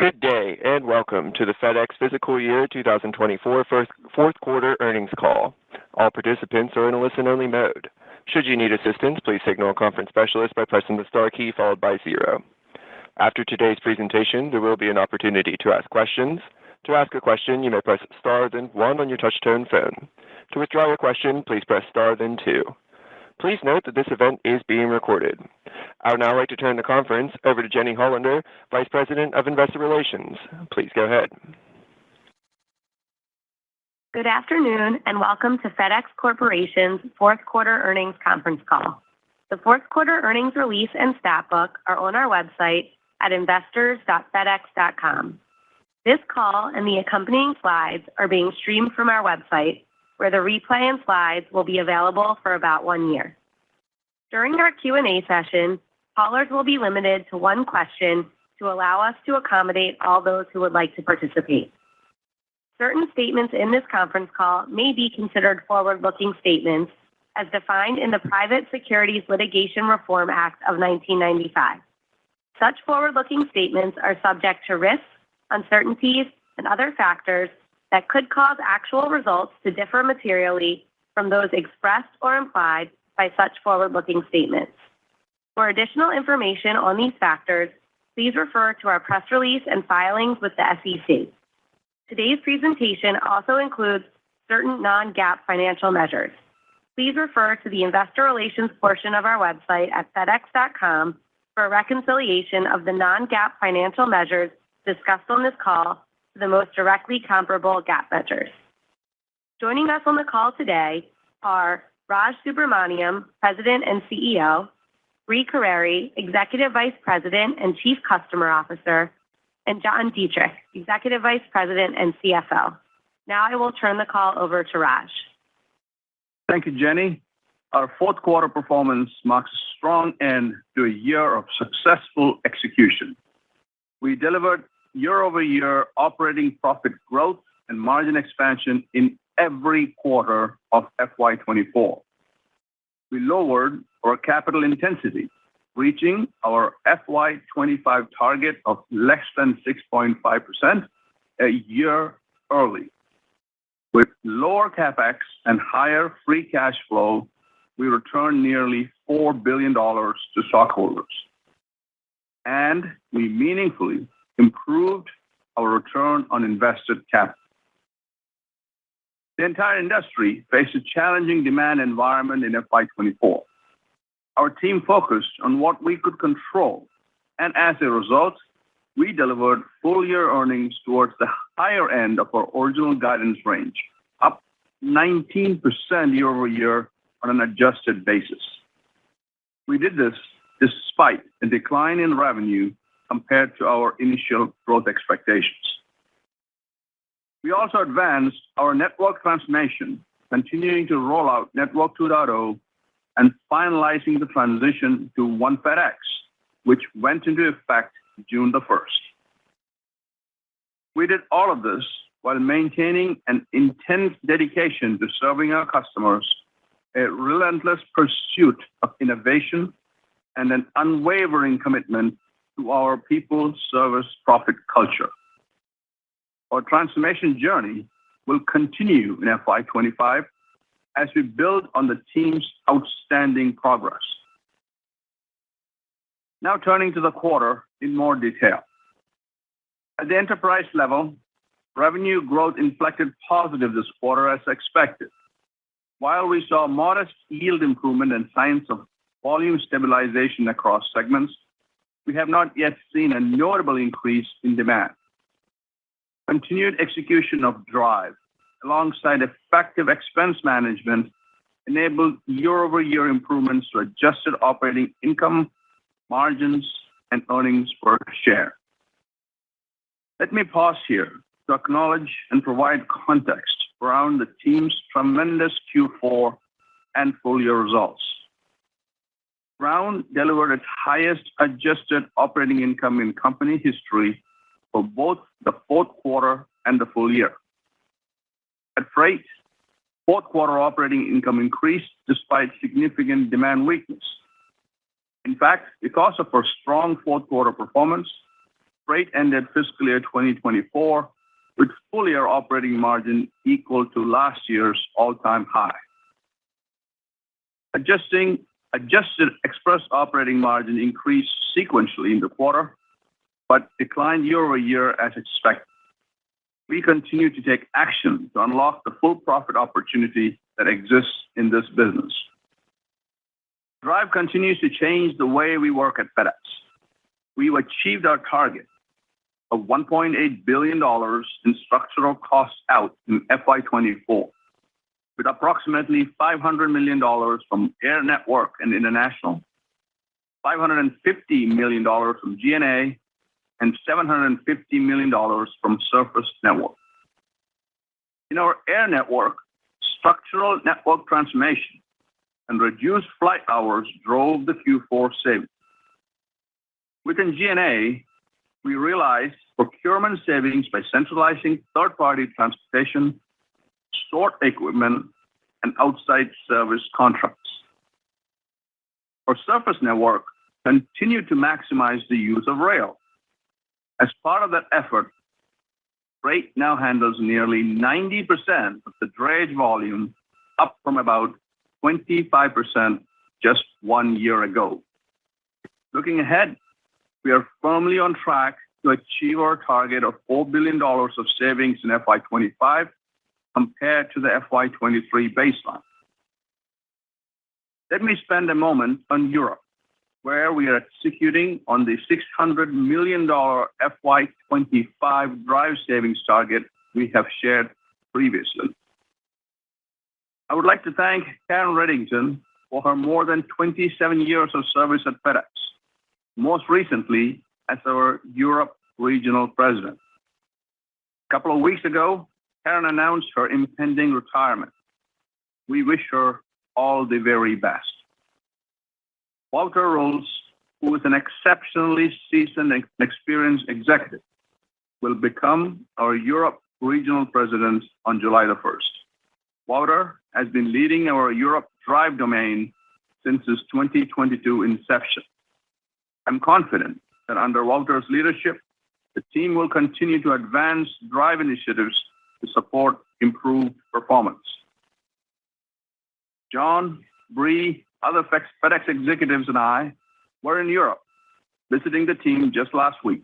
Good day, and welcome to the FedEx Fiscal Year 2024 fourth quarter earnings call. All participants are in a listen-only mode. Should you need assistance, please signal a conference specialist by pressing the star key followed by 0. After today's presentation, there will be an opportunity to ask questions. To ask a question, you may press star then 1 on your touch-tone phone. To withdraw your question, please press star then 2. Please note that this event is being recorded. I would now like to turn the conference over to Jenny Hollander, Vice President of Investor Relations. Please go ahead. Good afternoon, and welcome to FedEx Corporation's fourth quarter earnings conference call. The fourth quarter earnings release and stat book are on our website at investors.fedex.com. This call and the accompanying slides are being streamed from our website, where the replay and slides will be available for about 1 year. During our Q&A session, callers will be limited to one question to allow us to accommodate all those who would like to participate. Certain statements in this conference call may be considered forward-looking statements as defined in the Private Securities Litigation Reform Act of 1995. Such forward-looking statements are subject to risks, uncertainties, and other factors that could cause actual results to differ materially from those expressed or implied by such forward-looking statements. For additional information on these factors, please refer to our press release and filings with the SEC. Today's presentation also includes certain non-GAAP financial measures. Please refer to the Investor Relations portion of our website at fedex.com for a reconciliation of the non-GAAP financial measures discussed on this call to the most directly comparable GAAP measures. Joining us on the call today are Raj Subramaniam, President and CEO, Brie Carere, Executive Vice President and Chief Customer Officer, and John Dietrich, Executive Vice President and CFO. Now I will turn the call over to Raj. Thank you, Jenny. Our fourth quarter performance marks a strong end to a year of successful execution. We delivered year-over-year operating profit growth and margin expansion in every quarter of FY24. We lowered our capital intensity, reaching our FY25 target of less than 6.5% a year early. With lower CapEx and higher free cash flow, we returned nearly $4 billion to stockholders. And we meaningfully improved our return on invested capital. The entire industry faced a challenging demand environment in FY24. Our team focused on what we could control, and as a result, we delivered full-year earnings towards the higher end of our original guidance range, up 19% year-over-year on an adjusted basis. We did this despite a decline in revenue compared to our initial growth expectations. We also advanced our network transformation, continuing to roll out Network 2.0 and finalizing the transition to One FedEx, which went into effect June the 1st. We did all of this while maintaining an intense dedication to serving our customers, a relentless pursuit of innovation, and an unwavering commitment to our people service profit culture. Our transformation journey will continue in FY25 as we build on the team's outstanding progress. Now turning to the quarter in more detail. At the enterprise level, revenue growth inflected positive this quarter as expected. While we saw modest yield improvement and signs of volume stabilization across segments, we have not yet seen a notable increase in demand. Continued execution of Drive, alongside effective expense management, enabled year-over-year improvements to adjusted operating income, margins, and earnings per share. Let me pause here to acknowledge and provide context around the team's tremendous Q4 and full-year results. Ground delivered its highest adjusted operating income in company history for both the fourth quarter and the full year. At Freight, fourth quarter operating income increased despite significant demand weakness. In fact, because of our strong fourth quarter performance, Freight ended fiscal year 2024 with full-year operating margin equal to last year's all-time high. Adjusted Express operating margin increased sequentially in the quarter, but declined year-over-year as expected. We continue to take action to unlock the full profit opportunity that exists in this business. Drive continues to change the way we work at FedEx. We've achieved our target of $1.8 billion in structural costs out in FY24, with approximately $500 million from Air Network and International, $550 million from G&A, and $750 million from Surface Network. In our Air Network, structural network transformation and reduced flight hours drove the Q4 savings. Within G&A, we realized procurement savings by centralizing third-party transportation, stored equipment, and outside service contracts. Our Surface Network continued to maximize the use of rail. As part of that effort, Freight now handles nearly 90% of the drayage volume, up from about 25% just 1 year ago. Looking ahead, we are firmly on track to achieve our target of $4 billion of savings in FY25 compared to the FY23 baseline. Let me spend a moment on Europe, where we are executing on the $600 million FY25 Drive savings target we have shared previously. I would like to thank Karen Reddington for her more than 27 years of service at FedEx, most recently as our Europe Regional President. A couple of weeks ago, Karen announced her impending retirement. We wish her all the very best. Walter Rolls, who is an exceptionally seasoned and experienced executive, will become our Europe Regional President on July the 1st. Walter has been leading our Europe Drive domain since its 2022 inception. I'm confident that under Walter's leadership, the team will continue to advance Drive initiatives to support improved performance. John, Bree, other FedEx executives and I were in Europe visiting the team just last week.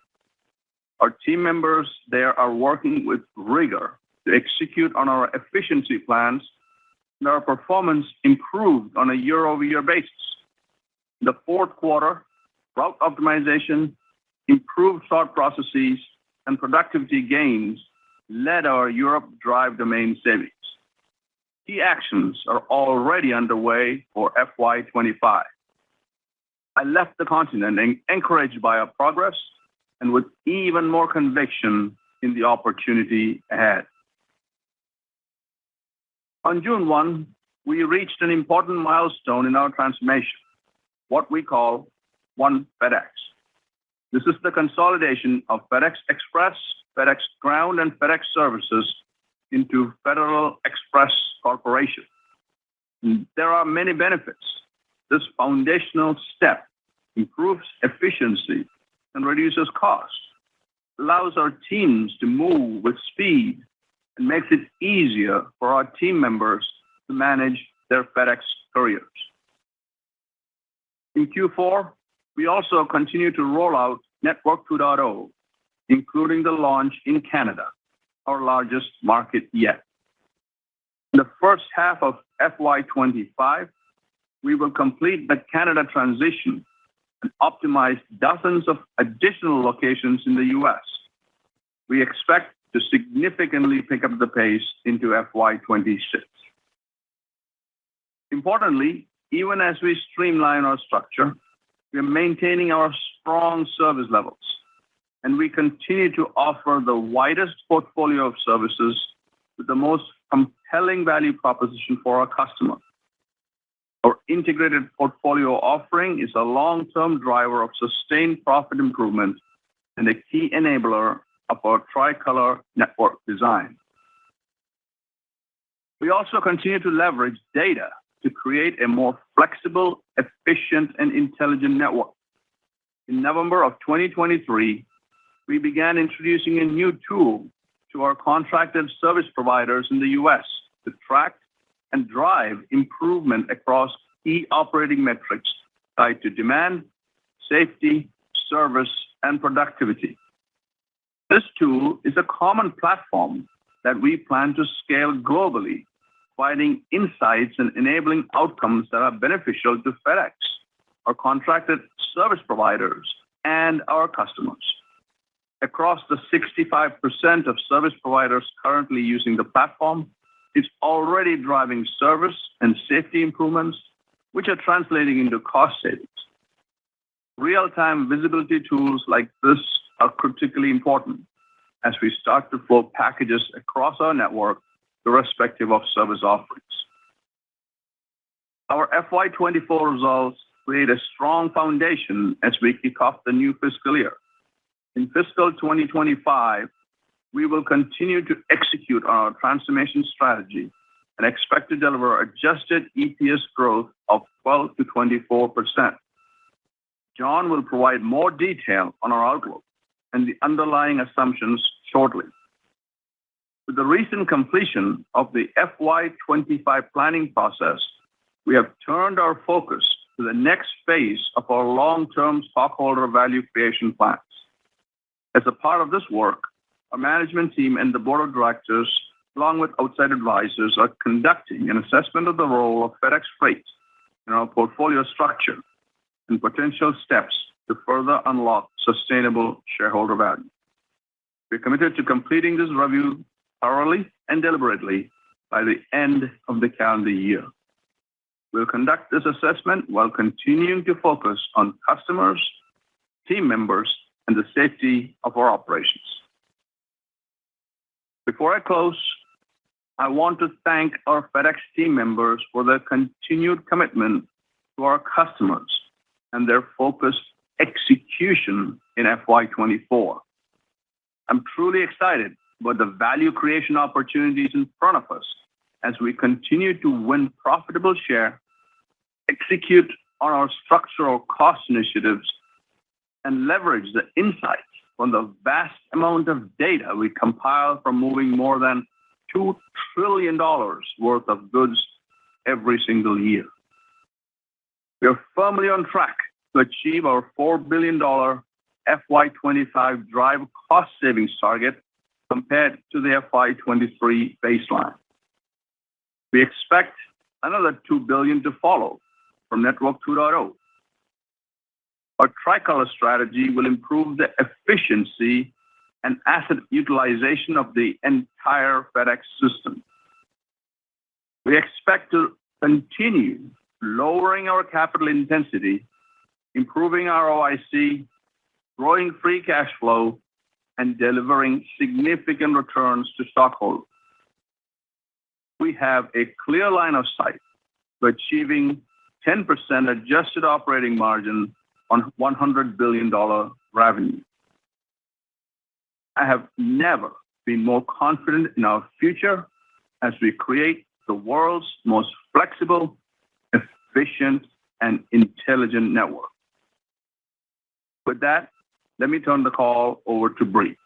Our team members there are working with rigor to execute on our efficiency plans, and our performance improved on a year-over-year basis. In the fourth quarter, route optimization, improved thought processes, and productivity gains led our Europe Drive domain savings. Key actions are already underway for FY25. I left the continent encouraged by our progress and with even more conviction in the opportunity ahead. On June 1, we reached an important milestone in our transformation, what we call One FedEx. This is the consolidation of FedEx Express, FedEx Ground, and FedEx Services into FedEx Express Corporation. There are many benefits. This foundational step improves efficiency and reduces cost, allows our teams to move with speed, and makes it easier for our team members to manage their FedEx careers. In Q4, we also continue to roll out Network 2.0, including the launch in Canada, our largest market yet. In the first half of FY25, we will complete the Canada transition and optimize dozens of additional locations in the U.S. We expect to significantly pick up the pace into FY26. Importantly, even as we streamline our structure, we are maintaining our strong service levels, and we continue to offer the widest portfolio of services with the most compelling value proposition for our customers. Our integrated portfolio offering is a long-term driver of sustained profit improvement and a key enabler of our tricolor network design. We also continue to leverage data to create a more flexible, efficient, and intelligent network. In November of 2023, we began introducing a new tool to our contracted service providers in the U.S. to track and drive improvement across key operating metrics tied to demand, safety, service, and productivity. This tool is a common platform that we plan to scale globally, providing insights and enabling outcomes that are beneficial to FedEx, our contracted service providers, and our customers. Across the 65% of service providers currently using the platform, it's already driving service and safety improvements, which are translating into cost savings. Real-time visibility tools like this are critically important as we start to flow packages across our network, irrespective of service offerings. Our FY24 results create a strong foundation as we kick off the new fiscal year. In fiscal 2025, we will continue to execute on our transformation strategy and expect to deliver adjusted EPS growth of 12 to 24%. John will provide more detail on our outlook and the underlying assumptions shortly. With the recent completion of the FY25 planning process, we have turned our focus to the next phase of our long-term stockholder value creation plans. As a part of this work, our management team and the board of directors, along with outside advisors, are conducting an assessment of the role of FedEx Freight in our portfolio structure and potential steps to further unlock sustainable shareholder value. We're committed to completing this review thoroughly and deliberately by the end of the calendar year. We'll conduct this assessment while continuing to focus on customers, team members, and the safety of our operations. Before I close, I want to thank our FedEx team members for their continued commitment to our customers and their focused execution in FY24. I'm truly excited about the value creation opportunities in front of us as we continue to win profitable share, execute on our structural cost initiatives, and leverage the insights from the vast amount of data we compile from moving more than $2 trillion worth of goods every single year. We are firmly on track to achieve our $4 billion FY25 drive cost savings target compared to the FY23 baseline. We expect another $2 billion to follow from Network 2.0. Our tricolor strategy will improve the efficiency and asset utilization of the entire FedEx system. We expect to continue lowering our capital intensity, improving ROIC, growing free cash flow, and delivering significant returns to stockholders. We have a clear line of sight to achieving 10% adjusted operating margin on $100 billion revenue. I have never been more confident in our future as we create the world's most flexible, efficient, and intelligent network. With that, let me turn the call over to Brie.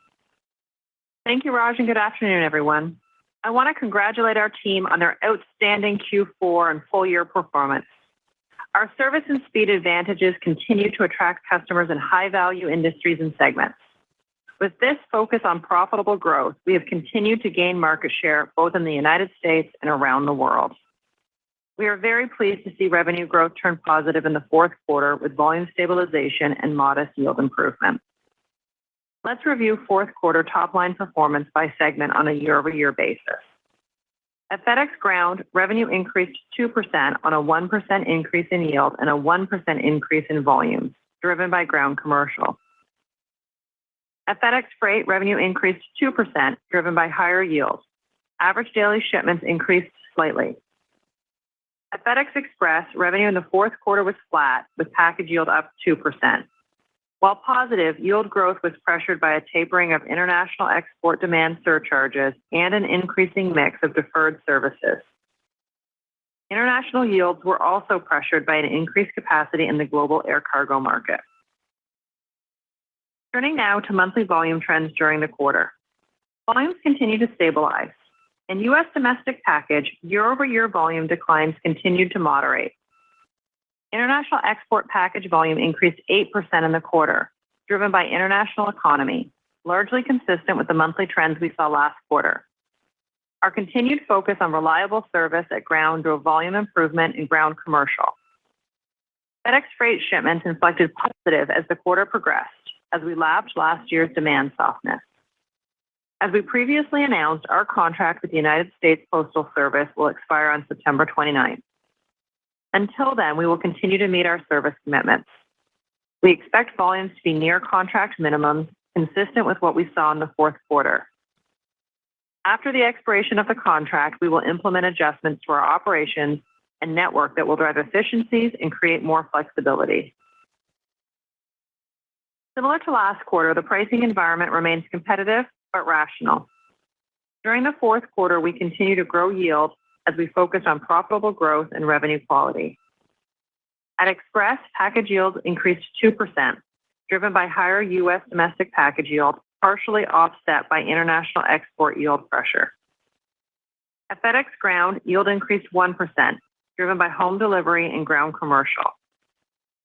Thank you, Raj, and good afternoon, everyone. I want to congratulate our team on their outstanding Q4 and full-year performance. Our service and speed advantages continue to attract customers in high-value industries and segments. With this focus on profitable growth, we have continued to gain market share both in the United States and around the world. We are very pleased to see revenue growth turn positive in the fourth quarter with volume stabilization and modest yield improvement. Let's review fourth quarter top-line performance by segment on a year-over-year basis. At FedEx Ground, revenue increased 2% on a 1% increase in yield and a 1% increase in volume, driven by Ground Commercial. At FedEx Freight, revenue increased 2%, driven by higher yields. Average daily shipments increased slightly. At FedEx Express, revenue in the fourth quarter was flat, with package yield up 2%. While positive, yield growth was pressured by a tapering of international export demand surcharges and an increasing mix of deferred services. International yields were also pressured by an increased capacity in the global air cargo market. Turning now to monthly volume trends during the quarter. Volumes continue to stabilize. In U.S. domestic package, year-over-year volume declines continued to moderate. International export package volume increased 8% in the quarter, driven by international economy, largely consistent with the monthly trends we saw last quarter. Our continued focus on reliable service at Ground drove volume improvement in Ground commercial. FedEx Freight shipments inflected positive as the quarter progressed, as we lapped last year's demand softness. As we previously announced, our contract with the United States Postal Service will expire on September 29th. Until then, we will continue to meet our service commitments. We expect volumes to be near contract minimums, consistent with what we saw in the fourth quarter. After the expiration of the contract, we will implement adjustments to our operations and network that will drive efficiencies and create more flexibility. Similar to last quarter, the pricing environment remains competitive but rational. During the fourth quarter, we continue to grow yield as we focus on profitable growth and revenue quality. At Express, package yields increased 2%, driven by higher U.S. domestic package yield, partially offset by international export yield pressure. At FedEx Ground, yield increased 1%, driven by home delivery and Ground commercial.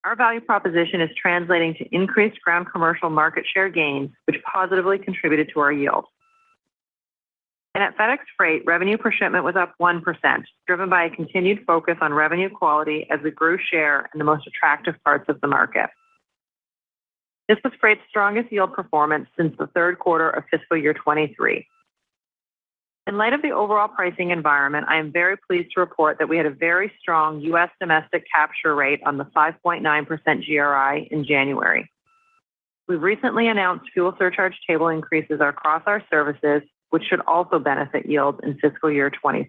Our value proposition is translating to increased Ground commercial market share gains, which positively contributed to our yield. And at FedEx Freight, revenue per shipment was up 1%, driven by a continued focus on revenue quality as we grew share in the most attractive parts of the market. This was Freight's strongest yield performance since the third quarter of fiscal year 23. In light of the overall pricing environment, I am very pleased to report that we had a very strong U.S. domestic capture rate on the 5.9% GRI in January. We've recently announced fuel surcharge table increases across our services, which should also benefit yields in fiscal year 25.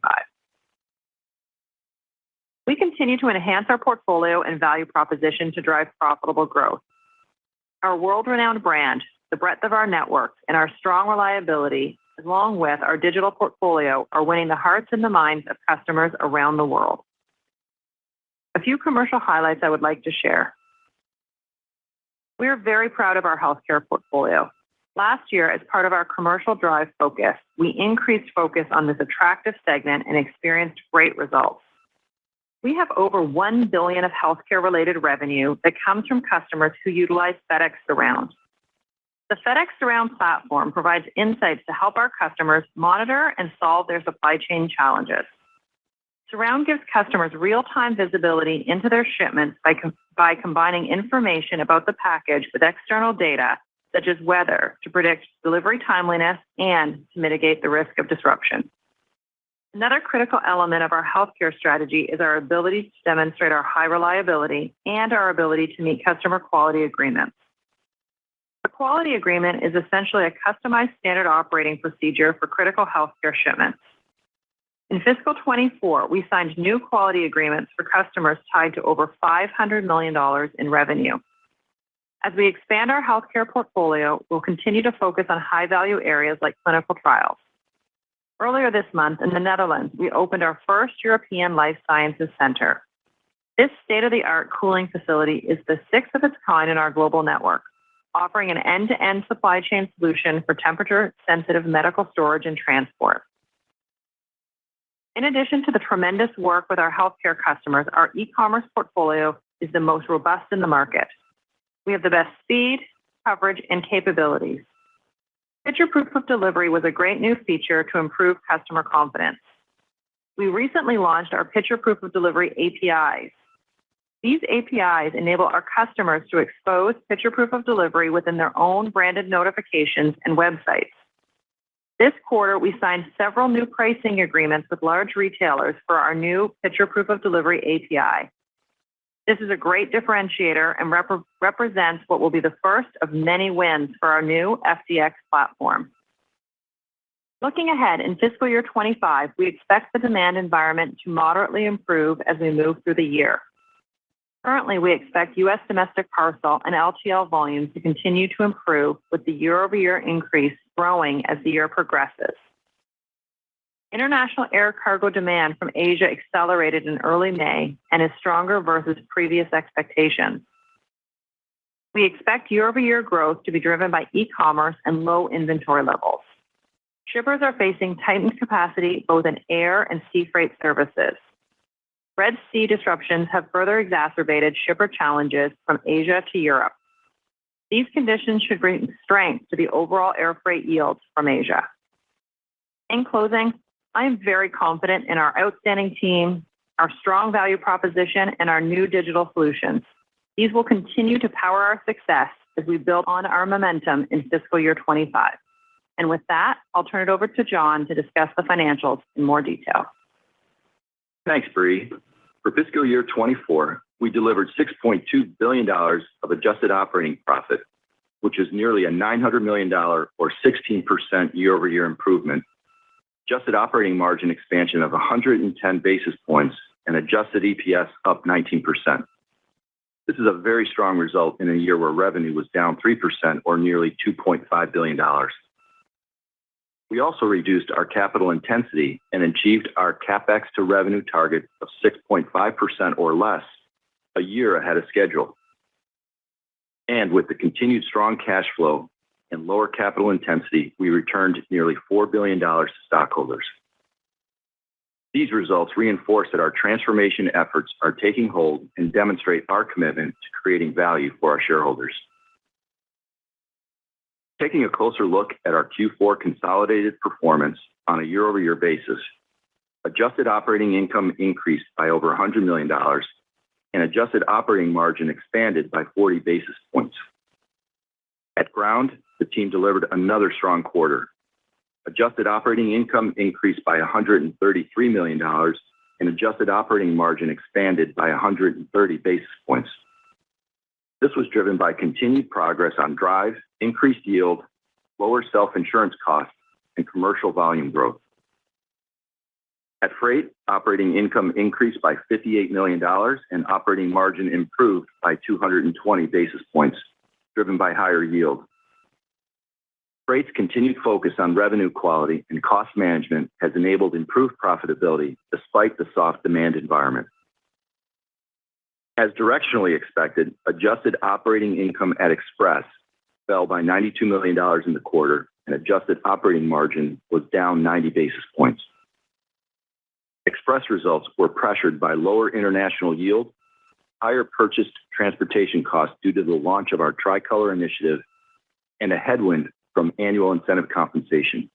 We continue to enhance our portfolio and value proposition to drive profitable growth. Our world-renowned brand, the breadth of our network, and our strong reliability, along with our digital portfolio, are winning the hearts and the minds of customers around the world. A few commercial highlights I would like to share. We are very proud of our healthcare portfolio. Last year, as part of our commercial drive focus, we increased focus on this attractive segment and experienced great results. We have over $1 billion of healthcare-related revenue that comes from customers who utilize FedEx Surround. The FedEx Ground platform provides insights to help our customers monitor and solve their supply chain challenges. Surround gives customers real-time visibility into their shipments by combining information about the package with external data, such as weather, to predict delivery timeliness and to mitigate the risk of disruption. Another critical element of our healthcare strategy is our ability to demonstrate our high reliability and our ability to meet customer quality agreements. A quality agreement is essentially a customized standard operating procedure for critical healthcare shipments. In fiscal 24, we signed new quality agreements for customers tied to over $500 million in revenue. As we expand our healthcare portfolio, we'll continue to focus on high-value areas like clinical trials. Earlier this month in the Netherlands, we opened our first European Life Sciences Center. This state-of-the-art cooling facility is the sixth of its kind in our global network, offering an end-to-end supply chain solution for temperature-sensitive medical storage and transport. In addition to the tremendous work with our healthcare customers, our e-commerce portfolio is the most robust in the market. We have the best speed, coverage, and capabilities. Picture Proof of Delivery was a great new feature to improve customer confidence. We recently launched our Picture Proof of Delivery APIs. These APIs enable our customers to expose Picture Proof of Delivery within their own branded notifications and websites. This quarter, we signed several new pricing agreements with large retailers for our new Picture Proof of Delivery API. This is a great differentiator and represents what will be the first of many wins for our new FDX platform. Looking ahead in fiscal year 25, we expect the demand environment to moderately improve as we move through the year. Currently, we expect U.S. domestic parcel and LTL volumes to continue to improve, with the year-over-year increase growing as the year progresses. International air cargo demand from Asia accelerated in early May and is stronger versus previous expectations. We expect year-over-year growth to be driven by e-commerce and low inventory levels. Shippers are facing tightened capacity both in air and sea freight services. Red Sea disruptions have further exacerbated shipper challenges from Asia to Europe. These conditions should bring strength to the overall air freight yields from Asia. In closing, I am very confident in our outstanding team, our strong value proposition, and our new digital solutions. These will continue to power our success as we build on our momentum in fiscal year 25. And with that, I'll turn it over to John to discuss the financials in more detail. Thanks, Brie. For fiscal year 24, we delivered $6.2 billion of adjusted operating profit, which is nearly a $900 million or 16% year-over-year improvement, adjusted operating margin expansion of 110 basis points, and adjusted EPS up 19%. This is a very strong result in a year where revenue was down 3% or nearly $2.5 billion. We also reduced our capital intensity and achieved our CapEx to revenue target of 6.5% or less a year ahead of schedule. And with the continued strong cash flow and lower capital intensity, we returned nearly $4 billion to stockholders. These results reinforce that our transformation efforts are taking hold and demonstrate our commitment to creating value for our shareholders. Taking a closer look at our Q4 consolidated performance on a year-over-year basis, adjusted operating income increased by over $100 million and adjusted operating margin expanded by 40 basis points. At Ground, the team delivered another strong quarter. Adjusted operating income increased by $133 million and adjusted operating margin expanded by 130 basis points. This was driven by continued progress on drive, increased yield, lower self-insurance costs, and commercial volume growth. At Freight, operating income increased by $58 million and operating margin improved by 220 basis points, driven by higher yield. Freight's continued focus on revenue quality and cost management has enabled improved profitability despite the soft demand environment. As directionally expected, adjusted operating income at Express fell by $92 million in the quarter, and adjusted operating margin was down 90 basis points. Express results were pressured by lower international yield, higher purchased transportation costs due to the launch of our Tricolor initiative, and a headwind from annual incentive compensation.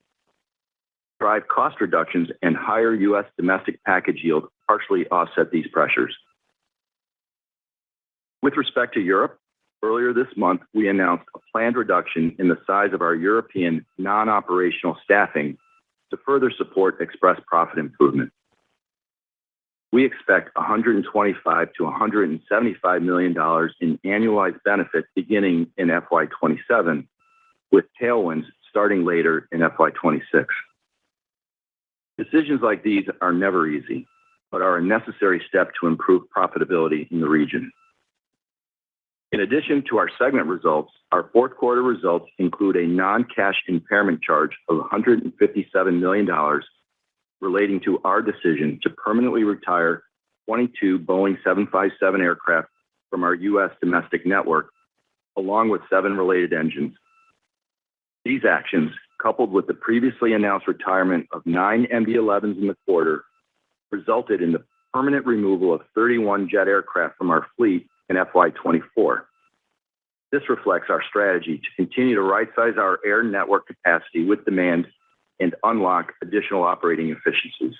Drive cost reductions and higher U.S. domestic package yield partially offset these pressures. With respect to Europe, earlier this month, we announced a planned reduction in the size of our European non-operational staffing to further support Express profit improvement. We expect $125 to $175 million in annualized benefits beginning in FY27, with tailwinds starting later in FY26. Decisions like these are never easy, but are a necessary step to improve profitability in the region. In addition to our segment results, our fourth quarter results include a non-cash impairment charge of $157 million relating to our decision to permanently retire 22 Boeing 757 aircraft from our U.S. domestic network, along with 7 related engines. These actions, coupled with the previously announced retirement of 9 MD-11s in the quarter, resulted in the permanent removal of 31 jet aircraft from our fleet in FY24. This reflects our strategy to continue to right-size our air network capacity with demand and unlock additional operating efficiencies.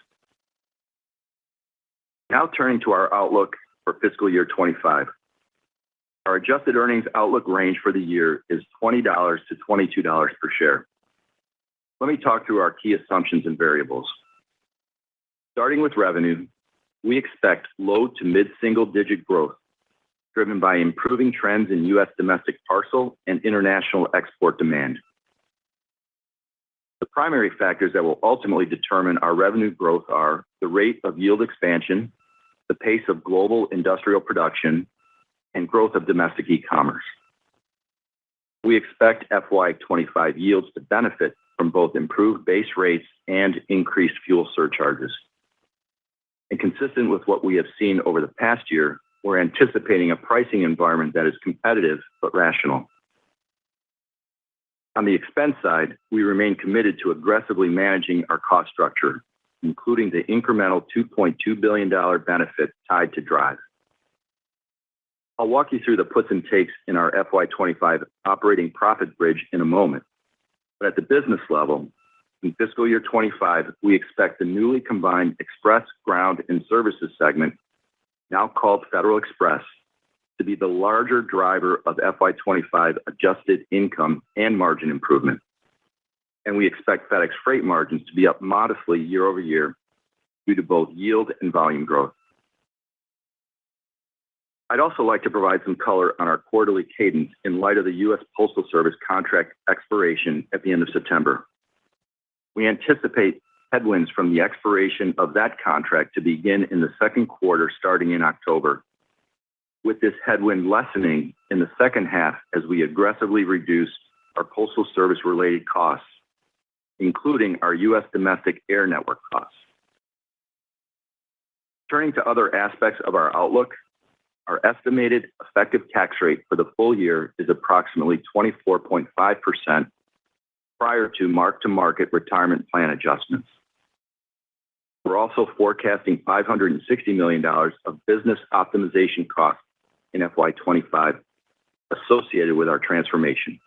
Now turning to our outlook for fiscal year 25. Our adjusted earnings outlook range for the year is $20 to $22 per share. Let me talk through our key assumptions and variables. Starting with revenue, we expect low to mid-single-digit growth, driven by improving trends in U.S. domestic parcel and international export demand. The primary factors that will ultimately determine our revenue growth are the rate of yield expansion, the pace of global industrial production, and growth of domestic e-commerce. We expect FY25 yields to benefit from both improved base rates and increased fuel surcharges. And consistent with what we have seen over the past year, we're anticipating a pricing environment that is competitive but rational. On the expense side, we remain committed to aggressively managing our cost structure, including the incremental $2.2 billion benefit tied to Drive. I'll walk you through the puts and takes in our FY25 operating profit bridge in a moment. But at the business level, in fiscal year 25, we expect the newly combined Express, Ground, and Services segment, now called Federal Express, to be the larger driver of FY25 adjusted income and margin improvement. And we expect FedEx Freight margins to be up modestly year over year due to both yield and volume growth. I'd also like to provide some color on our quarterly cadence in light of the U.S. Postal Service contract expiration at the end of September. We anticipate headwinds from the expiration of that contract to begin in the second quarter starting in October, with this headwind lessening in the second half as we aggressively reduce our Postal Service-related costs, including our U.S. domestic air network costs. Turning to other aspects of our outlook, our estimated effective tax rate for the full year is approximately 24.5% prior to mark-to-market retirement plan adjustments. We're also forecasting $560 million of business optimization costs in FY25 associated with our transformation.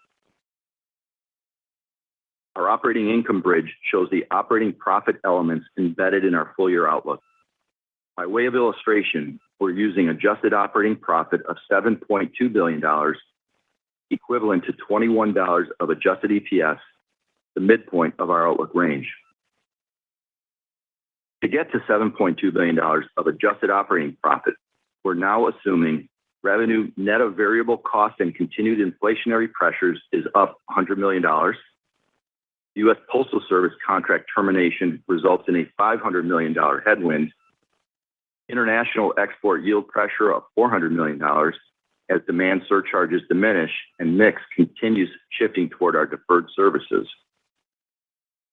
Our operating income bridge shows the operating profit elements embedded in our full-year outlook. By way of illustration, we're using adjusted operating profit of $7.2 billion, equivalent to $21 of adjusted EPS, the midpoint of our outlook range. To get to $7.2 billion of adjusted operating profit, we're now assuming revenue net of variable cost and continued inflationary pressures is up $100 million. U.S. Postal Service contract termination results in a $500 million headwind. International export yield pressure of $400 million as demand surcharges diminish and mix continues shifting toward our deferred services.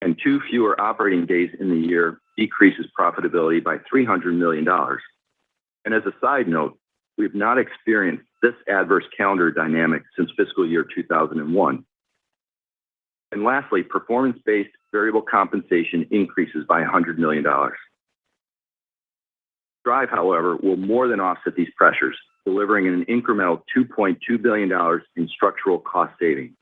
And 2 fewer operating days in the year decreases profitability by $300 million. And as a side note, we've not experienced this adverse calendar dynamic since fiscal year 2001. And lastly, performance-based variable compensation increases by $100 million. Drive, however, will more than offset these pressures, delivering an incremental $2.2 billion in structural cost savings.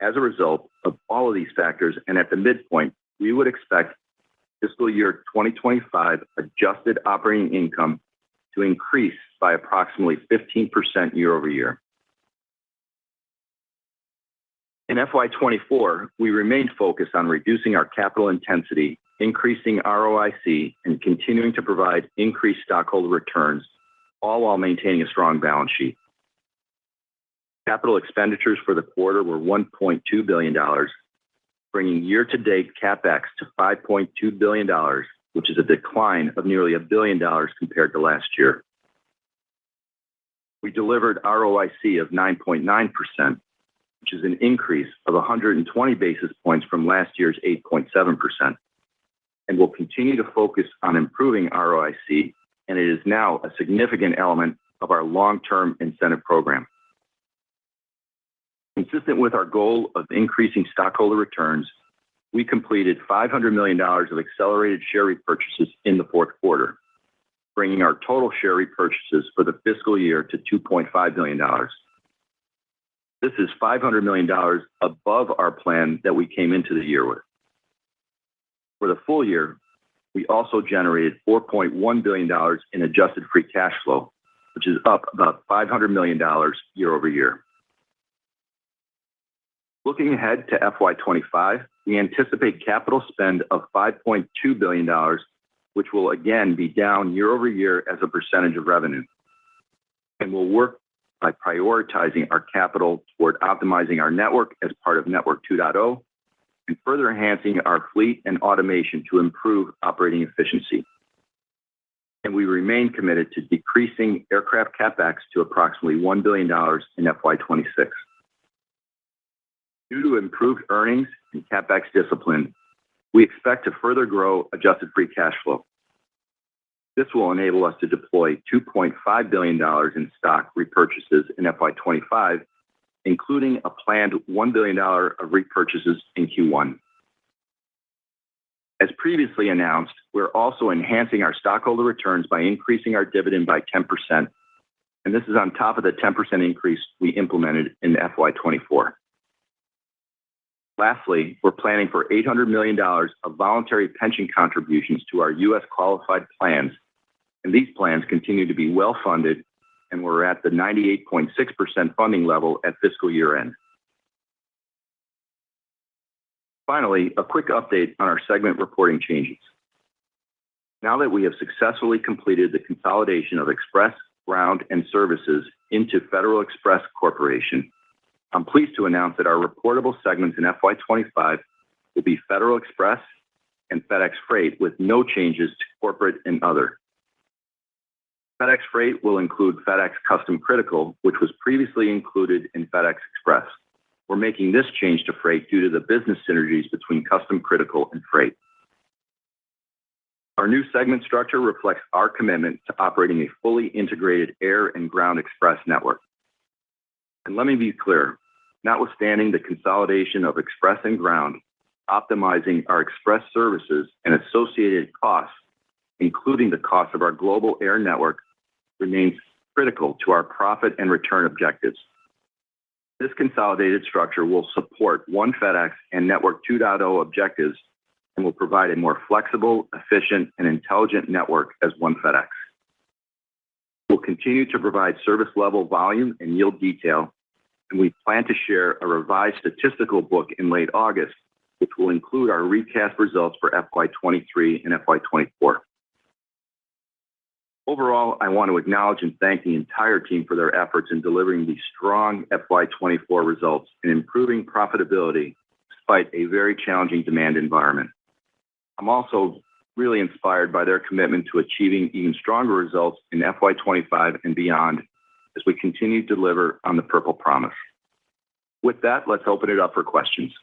As a result of all of these factors, and at the midpoint, we would expect fiscal year 2025 adjusted operating income to increase by approximately 15% year over year. In FY24, we remained focused on reducing our capital intensity, increasing ROIC, and continuing to provide increased stockholder returns, all while maintaining a strong balance sheet. Capital expenditures for the quarter were $1.2 billion, bringing year-to-date CapEx to $5.2 billion, which is a decline of nearly $1 billion compared to last year. We delivered ROIC of 9.9%, which is an increase of 120 basis points from last year's 8.7%, and will continue to focus on improving ROIC, and it is now a significant element of our long-term incentive program. Consistent with our goal of increasing stockholder returns, we completed $500 million of accelerated share repurchases in the fourth quarter, bringing our total share repurchases for the fiscal year to $2.5 billion. This is $500 million above our plan that we came into the year with. For the full year, we also generated $4.1 billion in adjusted free cash flow, which is up about $500 million year over year. Looking ahead to FY25, we anticipate capital spend of $5.2 billion, which will again be down year over year as a percentage of revenue. And we'll work by prioritizing our capital toward optimizing our network as part of Network 2.0 and further enhancing our fleet and automation to improve operating efficiency. And we remain committed to decreasing aircraft CapEx to approximately $1 billion in FY26. Due to improved earnings and CapEx discipline, we expect to further grow adjusted free cash flow. This will enable us to deploy $2.5 billion in stock repurchases in FY25, including a planned $1 billion of repurchases in Q1. As previously announced, we're also enhancing our stockholder returns by increasing our dividend by 10%, and this is on top of the 10% increase we implemented in FY24. Lastly, we're planning for $800 million of voluntary pension contributions to our U.S. qualified plans, and these plans continue to be well-funded, and we're at the 98.6% funding level at fiscal year end. Finally, a quick update on our segment reporting changes. Now that we have successfully completed the consolidation of Express, Ground, and Services into FedEx Express Corporation, I'm pleased to announce that our reportable segments in FY25 will be FedEx Express and FedEx Freight with no changes to corporate and other. FedEx Freight will include FedEx Custom Critical, which was previously included in FedEx Express. We're making this change to Freight due to the business synergies between Custom Critical and Freight. Our new segment structure reflects our commitment to operating a fully integrated air and ground express network. And let me be clear, notwithstanding the consolidation of Express and Ground, optimizing our express services and associated costs, including the cost of our global air network, remains critical to our profit and return objectives. This consolidated structure will support One FedEx and Network 2.0 objectives and will provide a more flexible, efficient, and intelligent network as One FedEx. We'll continue to provide service level volume and yield detail, and we plan to share a revised statistical book in late August, which will include our recast results for FY23 and FY24. Overall, I want to acknowledge and thank the entire team for their efforts in delivering these strong FY24 results and improving profitability despite a very challenging demand environment. I'm also really inspired by their commitment to achieving even stronger results in FY25 and beyond as we continue to deliver on the Purple Promise. With that, let's open it up for questions.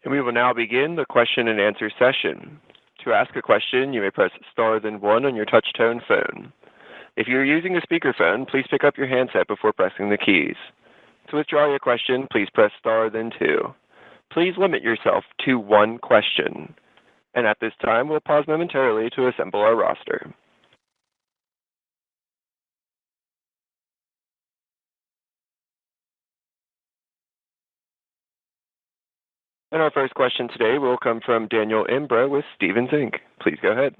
And we will now begin the question and answer session. To ask a question, you may press star then one on your touch-tone phone. If you're using a speakerphone, please pick up your handset before pressing the keys. To withdraw your question, please press star then two. Please limit yourself to one question. And at this time, we'll pause momentarily to assemble our roster. And our first question today will come from Daniel Imbro with Stephens Inc. Please go ahead.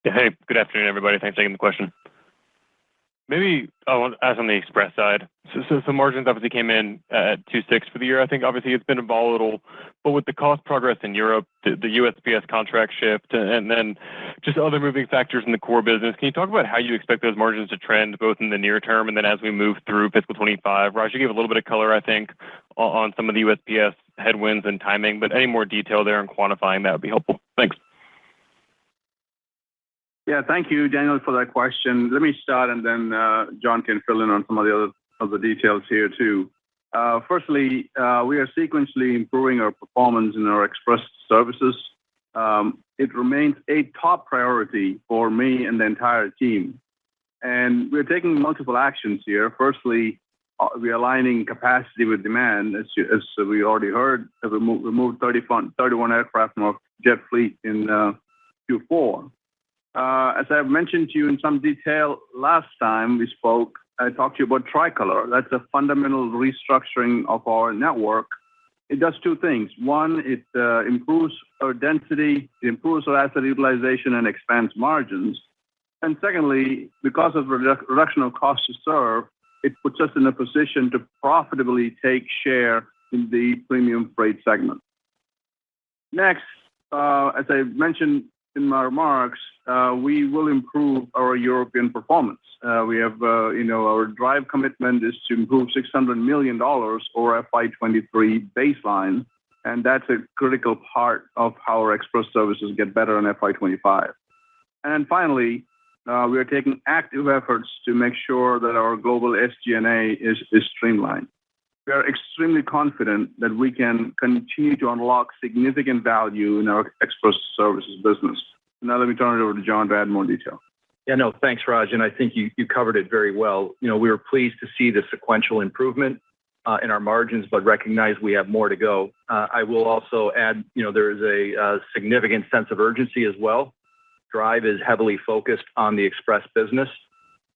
Yeah, hey, good afternoon, everybody. Thanks for taking the question. Maybe I want to ask on the Express side. So margins obviously came in at 2.6 for the year. I think obviously it's been volatile, but with the cost progress in Europe, the USPS contract shift, and then just other moving factors in the core business, can you talk about how you expect those margins to trend both in the near term and then as we move through fiscal 25? Raj, you gave a little bit of color, I think, on some of the USPS headwinds and timing, but any more detail there in quantifying that would be helpful. Thanks. Yeah, thank you, Daniel, for that question. Let me start, and then John can fill in on some of the other details here too. Firstly, we are sequentially improving our performance in our Express services. It remains a top priority for me and the entire team. And we're taking multiple actions here. Firstly, we're aligning capacity with demand. As we already heard, we moved 31 aircraft from our jet fleet in Q4. As I've mentioned to you in some detail last time we spoke, I talked to you about Tricolor. That's a fundamental restructuring of our network. It does two things. One, it improves our density, it improves our asset utilization, and expands margins. And secondly, because of reduction of cost to serve, it puts us in a position to profitably take share in the premium freight segment. Next, as I mentioned in my remarks, we will improve our European performance. We have, our drive commitment is to improve $600 million over FY23 baseline, and that's a critical part of how our Express services get better in FY25. And finally, we are taking active efforts to make sure that our global SG&A is streamlined. We are extremely confident that we can continue to unlock significant value in our Express services business. Now let me turn it over to John to add more detail. Yeah, no, thanks, Raj. And I think you covered it very well. We were pleased to see the sequential improvement in our margins, but recognize we have more to go. I will also add, there is a significant sense of urgency as well. Drive is heavily focused on the Express business.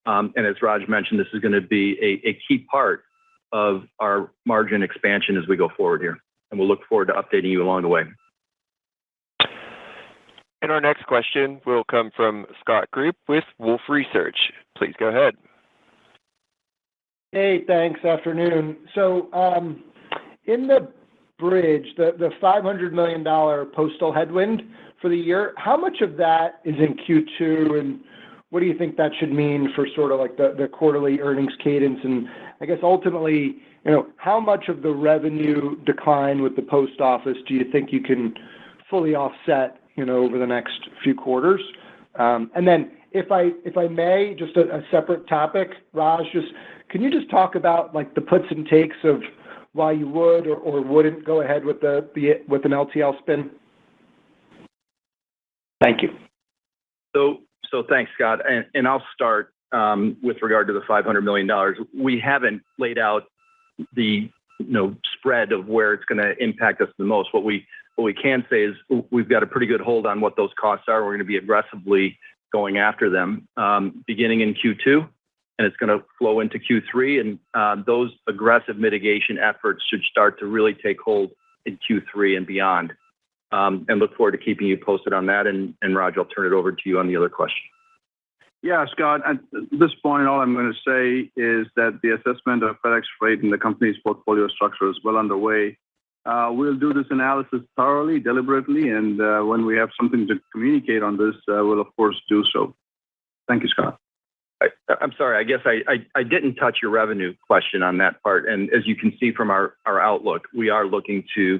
And as Raj mentioned, this is going to be a key part of our margin expansion as we go forward here. And we'll look forward to updating you along the way. And our next question will come from Scott Group with Wolfe Research. Please go ahead. Hey, thanks. Afternoon. So in the bridge, the $500 million postal headwind for the year, how much of that is in Q2, and what do you think that should mean for sort of like the quarterly earnings cadence? And I guess ultimately, how much of the revenue decline with the post office do you think you can fully offset, over the next few quarters? And then if I may, just a separate topic, Raj, can you just talk about like the puts and takes of why you would or wouldn't go ahead with with an LTL spin? Thank you. So thanks, Scott. And I'll start with regard to the $500 million. We haven't laid out the spread of where it's going to impact us the most. What we can say is we've got a pretty good hold on what those costs are. We're going to be aggressively going after them beginning in Q2, and it's going to flow into Q3. And those aggressive mitigation efforts should start to really take hold in Q3 and beyond. And look forward to keeping you posted on that. And Raj, I'll turn it over to you on the other question. Yeah, Scott, at this point, all I'm going to say is that the assessment of FedEx Freight and the company's portfolio structure is well underway. We'll do this analysis thoroughly, deliberately, and when we have something to communicate on this, we'll, of course, do so. Thank you, Scott. I'm sorry, I guess I didn't touch your revenue question on that part. And as you can see from our outlook, we are looking to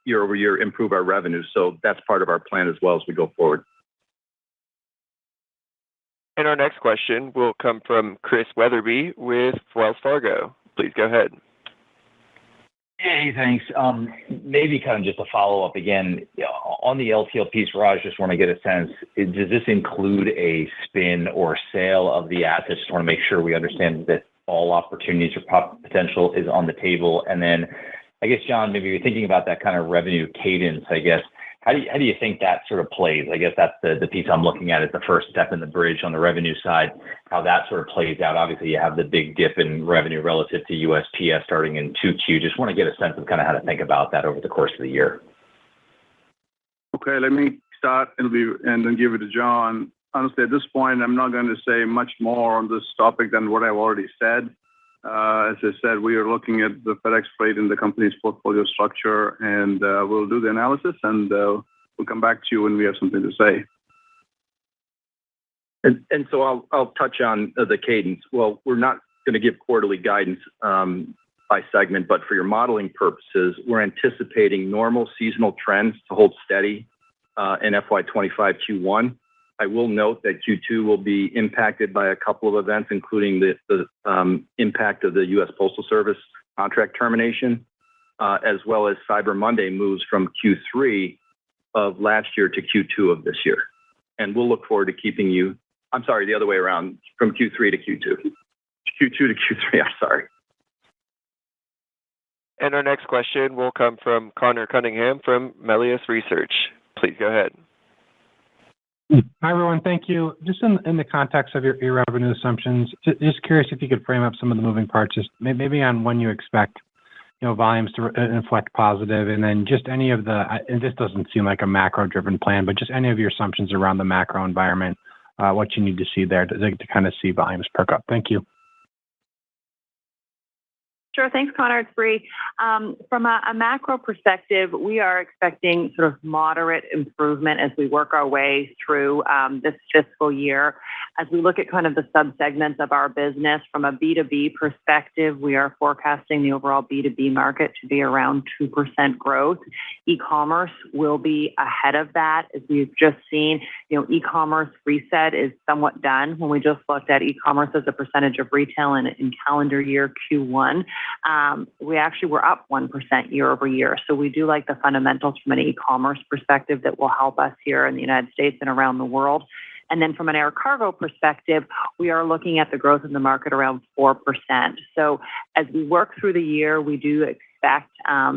year over year improve our revenue. So that's part of our plan as well as we go forward. And our next question will come from Chris Wetherbee with Wells Fargo. Please go ahead. Hey, thanks. Maybe kind of just a follow-up again. On the LTL piece, Raj, just want to get a sense, does this include a spin or sale of the assets? Just want to make sure we understand that all opportunities or potential is on the table. And then I guess, John, maybe you're thinking about that kind of revenue cadence, I guess. How do you think that sort of plays? I guess that's the piece I'm looking at as the first step in the bridge on the revenue side, how that sort of plays out. Obviously, you have the big dip in revenue relative to USPS starting in 2Q. Just want to get a sense of kind of how to think about that over the course of the year. Okay, let me start and then give it to John. Honestly, at this point, I'm not going to say much more on this topic than what I've already said. As I said, we are looking at the FedEx Freight and the company's portfolio structure, and we'll do the analysis, and we'll come back to you when we have something to say. And so I'll touch on the cadence. Well, we're not going to give quarterly guidance by segment, but for your modeling purposes, we're anticipating normal seasonal trends to hold steady in FY25 Q1. I will note that Q2 will be impacted by a couple of events, including the impact of the U.S. Postal Service contract termination, as well as Cyber Monday moves from Q3 of last year to Q2 of this year. And we'll look forward to keeping you, I'm sorry, the other way around, from Q3 to Q2. Q2 to Q3, I'm sorry. And our next question will come from Connor Cunningham from Melius Research. Please go ahead. Hi, everyone. Thank you. Just in the context of your revenue assumptions, just curious if you could frame up some of the moving parts, just maybe on when you expect, volumes to inflect positive, and then just any of and this doesn't seem like a macro-driven plan, but just any of your assumptions around the macro environment, what you need to see there to kind of see volumes perk up. Thank you. Sure. Thanks, Connor. It's Bree. From a macro perspective, we are expecting sort of moderate improvement as we work our way through this fiscal year. As we look at kind of the subsegments of our business, from a B2B perspective, we are forecasting the overall B2B market to be around 2% growth. E-commerce will be ahead of that. As we've just seen, e-commerce reset is somewhat done when we just looked at e-commerce as a percentage of retail in calendar year Q1. we actually were up 1% year over year. So we do like the fundamentals from an e-commerce perspective that will help us here in the United States and around the world. And then from an air cargo perspective, we are looking at the growth in the market around 4%. So as we work through the year, we do expect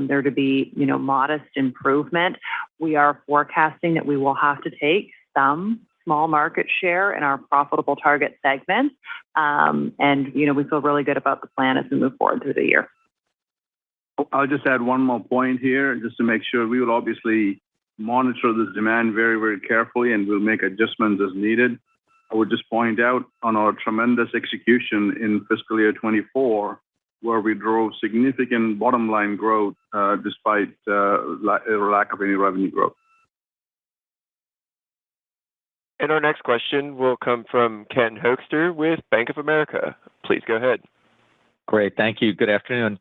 there to be, modest improvement. We are forecasting that we will have to take some small market share in our profitable target segments. And, we feel really good about the plan as we move forward through the year. I'll just add one more point here, just to make sure. We will obviously monitor this demand very, very carefully, and we'll make adjustments as needed. I would just point out on our tremendous execution in fiscal year 24, where we drove significant bottom line growth despite lack of any revenue growth. And our next question will come from Ken Hoexter with Bank of America. Please go ahead. Great. Thank you. Good afternoon.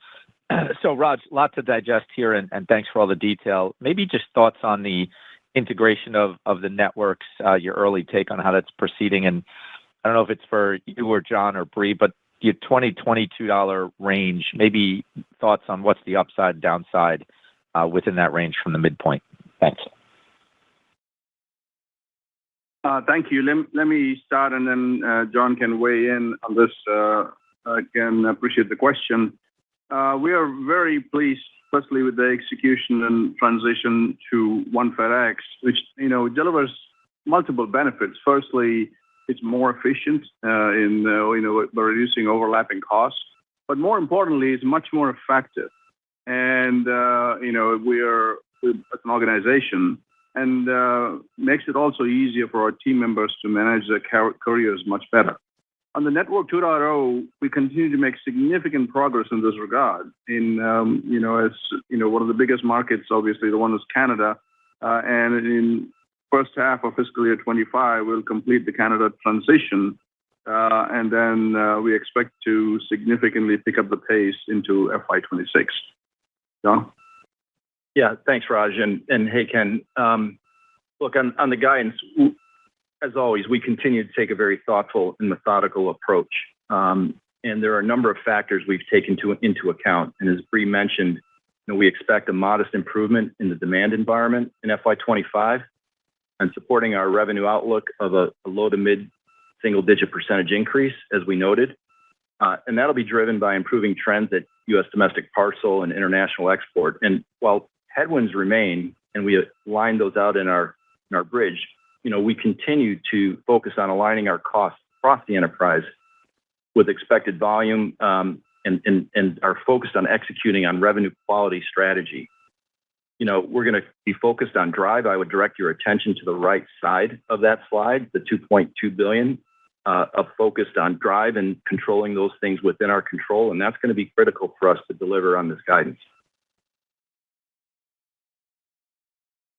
So, Raj, lot to digest here, and thanks for all the detail. Maybe just thoughts on the integration of the networks, your early take on how that's proceeding. And I don't know if it's for you or John or Bree, but your $22 range, maybe thoughts on what's the upside, downside within that range from the midpoint. Thanks. Thank you. Let me start, and then John can weigh in on this. Again, I appreciate the question. We are very pleased, firstly, with the execution and transition to One FedEx, which, delivers multiple benefits. Firstly, it's more efficient in by reducing overlapping costs. But more importantly, it's much more effective. And, we are as an organization, and makes it also easier for our team members to manage their careers much better. On the Network 2.0, we continue to make significant progress in this regard. One of the biggest markets, obviously, the one is Canada, and in first half of fiscal year 25, we'll complete the Canada transition, and then we expect to significantly pick up the pace into FY26. John? Yeah, thanks, Raj. And hey, Ken, look, on the guidance, as always, we continue to take a very thoughtful and methodical approach. And there are a number of factors we've taken into account. And as Bree mentioned, we expect a modest improvement in the demand environment in FY25 and supporting our revenue outlook of a low to mid single-digit % increase, as we noted. And that'll be driven by improving trends at U.S. domestic parcel and international export. And while headwinds remain, and we line those out in our bridge, we continue to focus on aligning our costs across the enterprise with expected volume, and are focused on executing on revenue quality strategy. We're going to be focused on drive. I would direct your attention to the right side of that slide, the $2.2 billion of focused on drive and controlling those things within our control. And that's going to be critical for us to deliver on this guidance.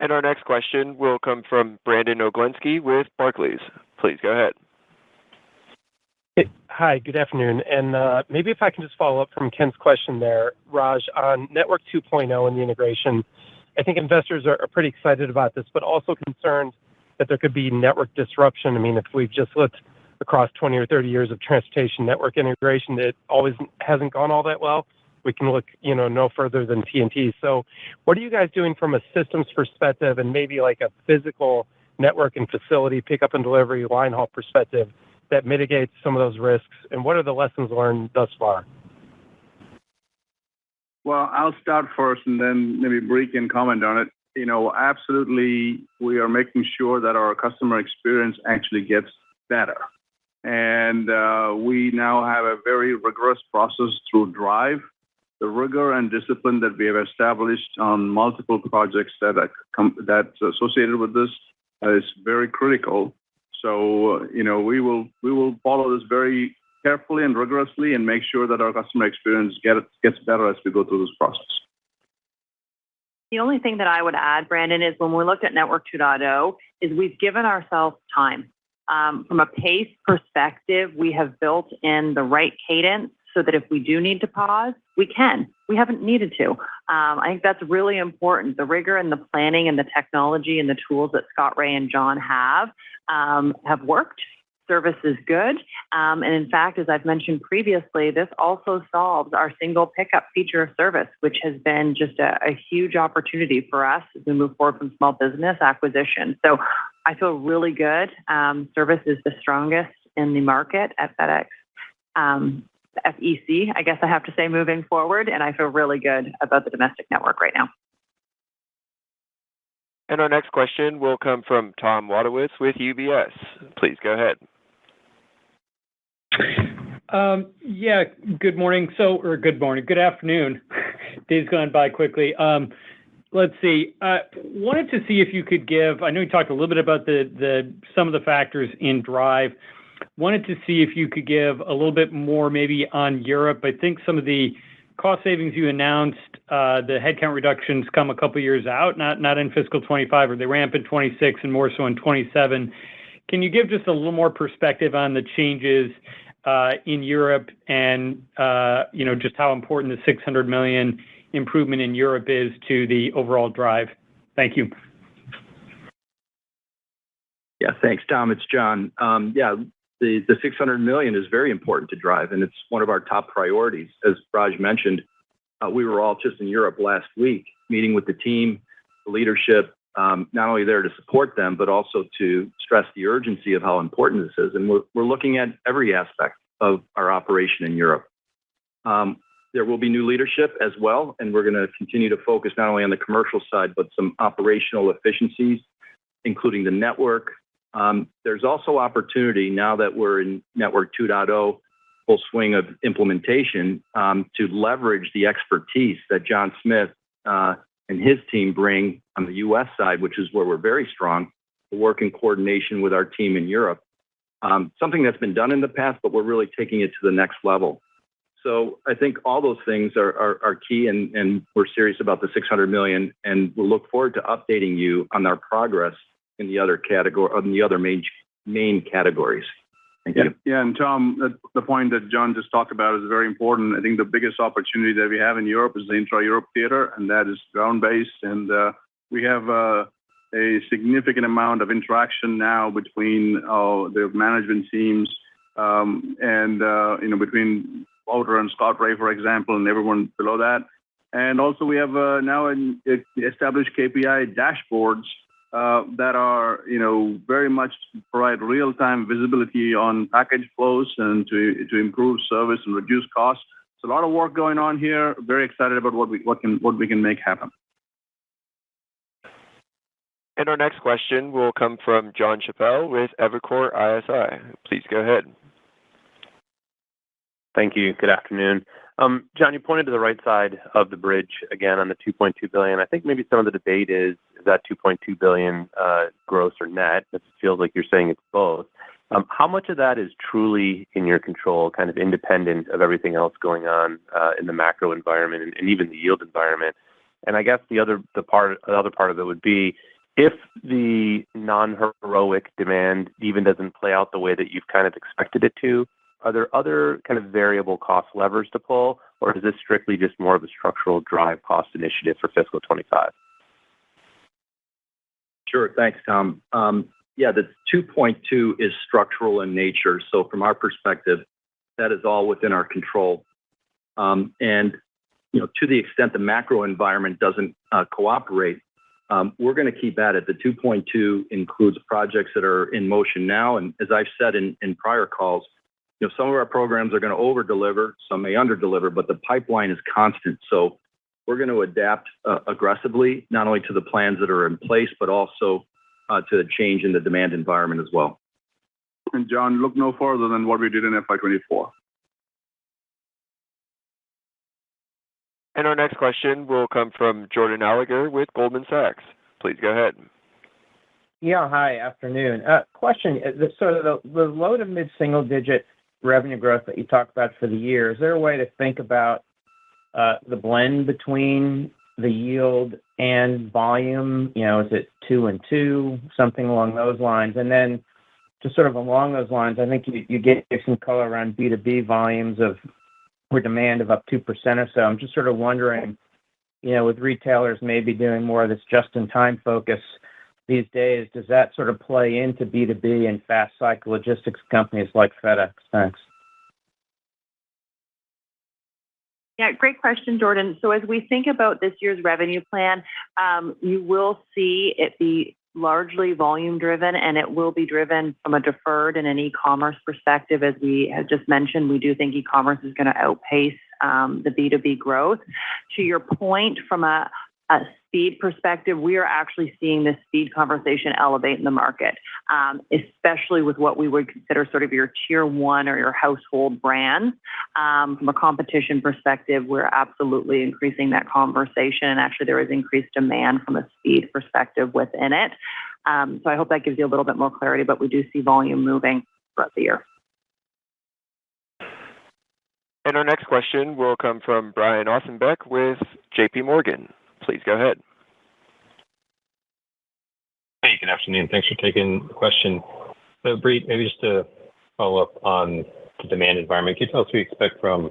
And our next question will come from Brandon Oglenski with Barclays. Please go ahead. Hi, good afternoon. And maybe if I can just follow up from Ken's question there, Raj, on Network 2.0 and the integration. I think investors are pretty excited about this, but also concerned that there could be network disruption. I mean, if we've just looked across 20 or 30 years of transportation network integration, it always hasn't gone all that well. We can look, no further than TNT. So what are you guys doing from a systems perspective and maybe like a physical network and facility pickup and delivery line haul perspective that mitigates some of those risks? And what are the lessons learned thus far? Well, I'll start first, and then maybe Bree can comment on it. Absolutely, we are making sure that our customer experience actually gets better. And we now have a very rigorous process through Drive. The rigor and discipline that we have established on multiple projects that's associated with this is very critical. So, we will follow this very carefully and rigorously and make sure that our customer experience gets better as we go through this process. The only thing that I would add, Brandon, is when we looked at Network 2.0, is we've given ourselves time. From a pace perspective, we have built in the right cadence so that if we do need to pause, we can. We haven't needed to. I think that's really important. The rigor and the planning and the technology and the tools that Scott, Ray, and John have worked. service is good. And in fact, as I've mentioned previously, this also solves our single pickup feature of service, which has been just a huge opportunity for us as we move forward from small business acquisition. So I feel really good. Service is the strongest in the market at FedEx. FEC, I guess I have to say, moving forward, and I feel really good about the domestic network right now. And our next question will come from Tom Wadewitz with UBS. Please go ahead. Good morning. Good afternoon. Day's gone by quickly. Let's see. Wanted to see if you could give, I know you talked a little bit about some of the factors in Drive. Wanted to see if you could give a little bit more maybe on Europe. I think some of the cost savings you announced, the headcount reductions come a couple years out, not in fiscal 25, or they ramp in 26 and more so in 27. Can you give just a little more perspective on the changes in Europe and, just how important the $600 million improvement in Europe is to the overall Drive? Thank you. Yeah, thanks, Tom. It's John. The $600 million is very important to Drive, and it's one of our top priorities. As Raj mentioned, we were all just in Europe last week, meeting with the team, the leadership, not only there to support them, but also to stress the urgency of how important this is. And we're looking at every aspect of our operation in Europe. There will be new leadership as well, and we're going to continue to focus not only on the commercial side, but some operational efficiencies, including the network. There's also opportunity now that we're in Network 2.0, full swing of implementation, to leverage the expertise that John Smith and his team bring on the U.S. side, which is where we're very strong, to work in coordination with our team in Europe. Something that's been done in the past, but we're really taking it to the next level. So I think all those things are key, and we're serious about the $600 million, and we'll look forward to updating you on our progress in the other category, on the other main categories. Thank you. Yeah, and Tom, the point that John just talked about is very important. I think the biggest opportunity that we have in Europe is the intra-Europe theater, and that is ground-based. And we have a significant amount of interaction now between the management teams between Walter and Scott Ray, for example, and everyone below that. And also we have now established KPI dashboards that are, very much provide real-time visibility on package flows and to improve service and reduce costs. So a lot of work going on here. Very excited about what we can make happen. And our next question will come from Jon Chappell with Evercore ISI. Please go ahead. Thank you. Good afternoon. John, you pointed to the right side of the bridge again on the $2.2 billion. I think maybe some of the debate is that $2.2 billion gross or net? It feels like you're saying it's both. How much of that is truly in your control, kind of independent of everything else going on in the macro environment and even the yield environment? And I guess the other part of it would be, if the non-heroic demand even doesn't play out the way that you've kind of expected it to, are there other kind of variable cost levers to pull, or is this strictly just more of a structural Drive cost initiative for fiscal 25? Sure. Thanks, Tom. The 2.2 is structural in nature. So from our perspective, that is all within our control. And, to the extent the macro environment doesn't cooperate, we're going to keep at it. The 2.2 includes projects that are in motion now. And as I've said in prior calls, some of our programs are going to over-deliver, some may under-deliver, but the pipeline is constant. So we're going to adapt aggressively, not only to the plans that are in place, but also to the change in the demand environment as well. And John, look no further than what we did in FY24. And our next question will come from Jordan Alliger with Goldman Sachs. Please go ahead. Yeah, hi, afternoon. Question, so the low to mid-single digit revenue growth that you talked about for the year, is there a way to think about the blend between the yield and volume? Is it 2 and 2, something along those lines? And then just sort of along those lines, I think you gave some color around B2B volumes or demand of up 2% or so. I'm just sort of wondering, with retailers maybe doing more of this just-in-time focus, these days, does that sort of play into B2B and fast cycle logistics companies like FedEx? Thanks. Yeah, great question, Jordan. So as we think about this year's revenue plan, you will see it be largely volume driven, and it will be driven from a deferred and an e-commerce perspective. As we have just mentioned, we do think e-commerce is going to outpace the B2B growth. To your point, from a speed perspective, we are actually seeing this speed conversation elevate in the market, especially with what we would consider sort of your tier one or your household brands. From a competition perspective, we're absolutely increasing that conversation, and actually there is increased demand from a speed perspective within it. So I hope that gives you a little bit more clarity, but we do see volume moving throughout the year. And our next question will come from Brian Ossenbeck with JP Morgan. Please go ahead. Hey, good afternoon. Thanks for taking the question. So, Brie, maybe just to follow up on the demand environment, can you tell us what you expect from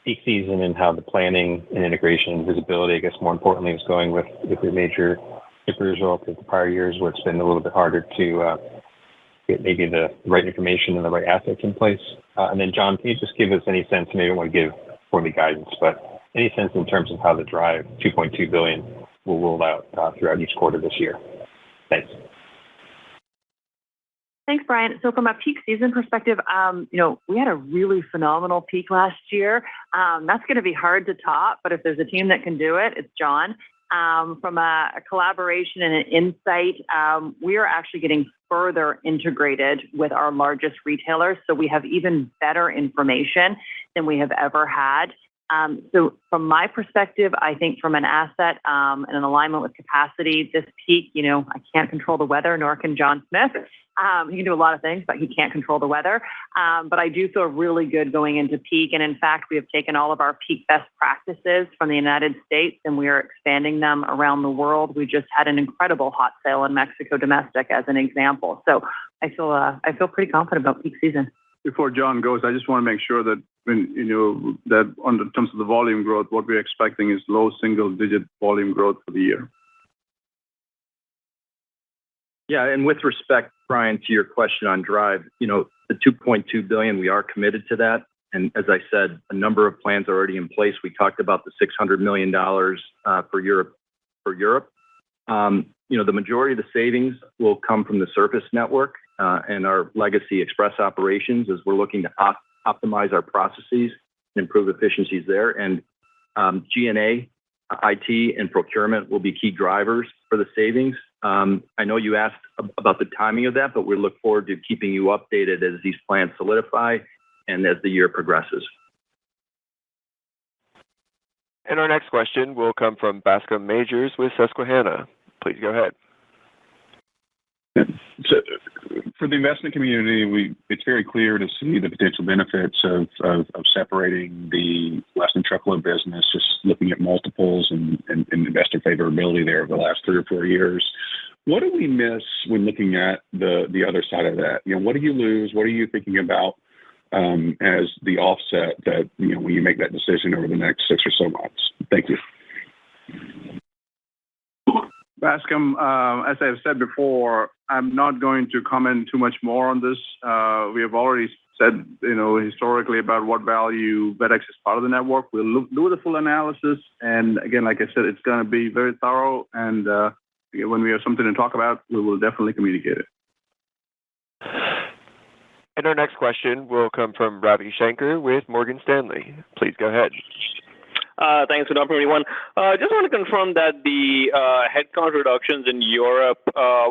peak season and how the planning and integration and visibility, I guess more importantly, is going with your major shippers relative to prior years where it's been a little bit harder to get maybe the right information and the right assets in place? And then, John, can you just give us any sense, maybe I don't want to give quarterly guidance, but any sense in terms of how the Drive $2.2 billion will roll out throughout each quarter this year? Thanks. Thanks, Brian. So from a peak season perspective, we had a really phenomenal peak last year. That's going to be hard to top, but if there's a team that can do it, it's John. From a collaboration and an insight, we are actually getting further integrated with our largest retailers, so we have even better information than we have ever had. So from my perspective, I think from an asset and an alignment with capacity, this peak, I can't control the weather, nor can John Smith. He can do a lot of things, but he can't control the weather. But I do feel really good going into peak. And in fact, we have taken all of our peak best practices from the United States and we are expanding them around the world. We just had an incredible hot sale in Mexico domestic as an example. So I feel pretty confident about peak season. Before John goes, I just want to make sure that in terms of the volume growth, what we're expecting is low single-digit volume growth for the year. Yeah, and with respect, Brian, to your question on Drive, the $2.2 billion, we are committed to that. And as I said, a number of plans are already in place. We talked about the $600 million for Europe. The majority of the savings will come from the surface network and our legacy express operations as we're looking to optimize our processes and improve efficiencies there. And G&A, IT, and procurement will be key drivers for the savings. I know you asked about the timing of that, but we look forward to keeping you updated as these plans solidify and as the year progresses. And our next question will come from Bascome Majors with Susquehanna. Please go ahead. So for the investment community, it's very clear to see the potential benefits of separating the less-than-truckload business, just looking at multiples and investor favorability there over the last 3 or 4 years. What do we miss when looking at the other side of that? What do you lose? What are you thinking about as the offset that, when you make that decision over the next 6 or so months? Thank you. Bascome, as I've said before, I'm not going to comment too much more on this. We have already said, historically about what value FedEx is part of the network. We'll do the full analysis. And again, like I said, it's going to be very thorough. And when we have something to talk about, we will definitely communicate it. And our next question will come from Ravi Shanker with Morgan Stanley. Please go ahead. Thanks. Good afternoon, everyone. Just want to confirm that the headcount reductions in Europe,